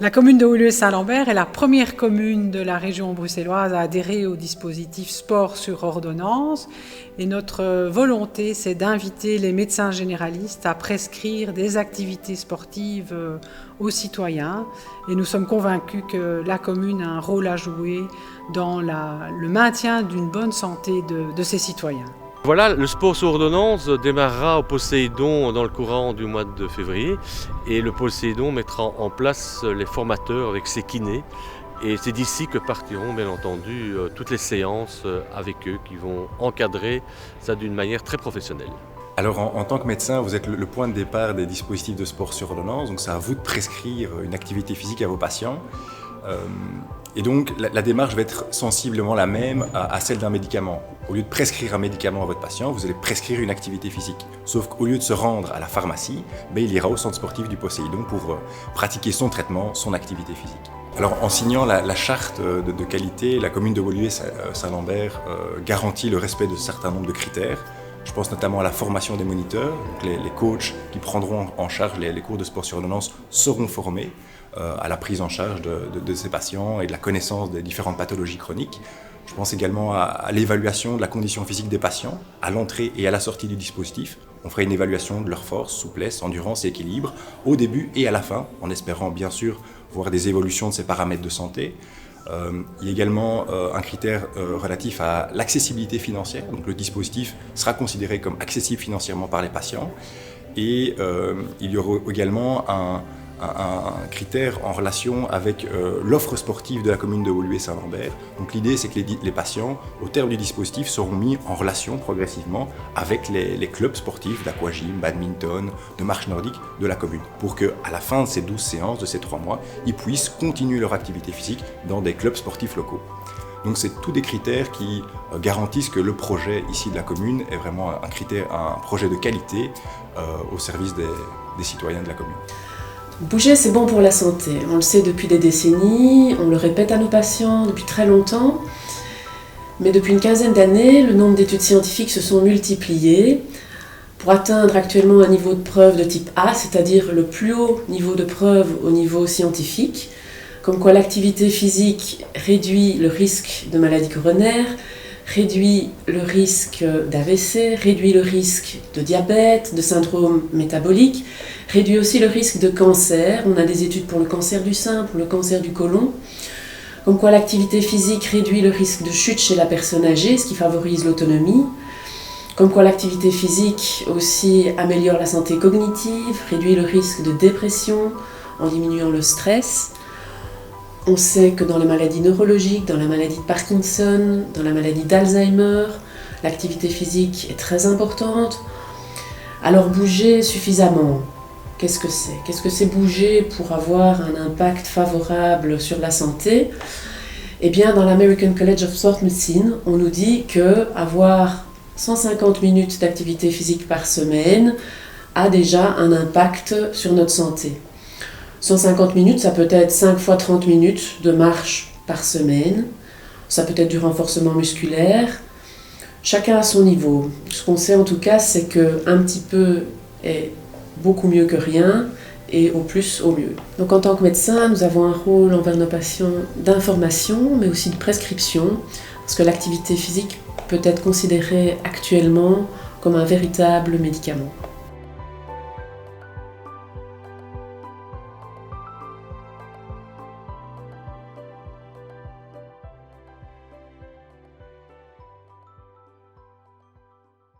La commune de Woluwe-Saint-Lambert est la première commune de la région bruxelloise à adhérer au dispositif sport sur ordonnance. Et notre volonté, c'est d'inviter les médecins généralistes à prescrire des activités sportives aux citoyens. Et nous sommes convaincus que la commune a un rôle à jouer dans le maintien d'une bonne santé de ses citoyens. Voilà, le sport sur ordonnance démarrera au Poséidon dans le courant du mois de février et le Poséidon mettra en place les formateurs avec ses kinés et c'est d'ici que partiront bien entendu toutes les séances avec eux qui vont encadrer ça d'une manière très professionnelle. Alors en tant que médecin, vous êtes le point de départ des dispositifs de sport sur ordonnance, donc c'est à vous de prescrire une activité physique à vos patients. Et donc la démarche va être sensiblement la même à celle d'un médicament. Au lieu de prescrire un médicament à votre patient, vous allez prescrire une activité physique. Sauf qu'au lieu de se rendre à la pharmacie, il ira au centre sportif du Poséidon pour pratiquer son traitement, son activité physique. Alors en signant la charte de qualité, la commune de Woluwe-Saint-Lambert garantit le respect de un certain nombre de critères. Je pense notamment à la formation des moniteurs. Donc les coachs qui prendront en charge les cours de sport sur ordonnance seront formés à la prise en charge de ces patients et de la connaissance des différentes pathologies chroniques. Je pense également à l'évaluation de la condition physique des patients, à l'entrée et à la sortie du dispositif. On fera une évaluation de leur force, souplesse, endurance et équilibre au début et à la fin, en espérant bien sûr voir des évolutions de ces paramètres de santé. Il y a également un critère relatif à l'accessibilité financière. Donc le dispositif sera considéré comme accessible financièrement par les patients. Et il y aura également un critère en relation avec l'offre sportive de la commune de Woluwe-Saint-Lambert. Donc l'idée, c'est que les patients, au terme du dispositif, seront mis en relation progressivement avec les clubs sportifs d'aquagym, badminton, de marche nordique de la commune, pour qu'à la fin de ces 12 séances, de ces 3 mois, ils puissent continuer leur activité physique dans des clubs sportifs locaux. Donc c'est tous des critères qui garantissent que le projet ici de la commune est vraiment un projet de qualité au service des citoyens de la commune. Bouger, c'est bon pour la santé. On le sait depuis des décennies, on le répète à nos patients depuis très longtemps. Mais depuis une quinzaine d'années, le nombre d'études scientifiques se sont multipliées pour atteindre actuellement un niveau de preuve de type A, c'est-à-dire le plus haut niveau de preuve au niveau scientifique, comme quoi l'activité physique réduit le risque de maladie coronaire, réduit le risque d'AVC, réduit le risque de diabète, de syndrome métabolique, réduit aussi le risque de cancer. On a des études pour le cancer du sein, pour le cancer du côlon. Comme quoi l'activité physique réduit le risque de chute chez la personne âgée, ce qui favorise l'autonomie. Comme quoi l'activité physique aussi améliore la santé cognitive, réduit le risque de dépression en diminuant le stress. On sait que dans les maladies neurologiques, dans la maladie de Parkinson, dans la maladie d'Alzheimer, l'activité physique est très importante. Alors bouger suffisamment, qu'est-ce que c'est ? Qu'est-ce que c'est bouger pour avoir un impact favorable sur la santé ? Eh bien, dans l'American College of Sport Medicine, on nous dit qu'avoir 150 minutes d'activité physique par semaine a déjà un impact sur notre santé. 150 minutes, ça peut être 5 fois 30 minutes de marche par semaine. Ça peut être du renforcement musculaire. Chacun à son niveau. Ce qu'on sait en tout cas, c'est qu'un petit peu est beaucoup mieux que rien et au plus, au mieux. Donc en tant que médecin, nous avons un rôle envers nos patients d'information, mais aussi de prescription, parce que l'activité physique peut être considérée actuellement comme un véritable médicament.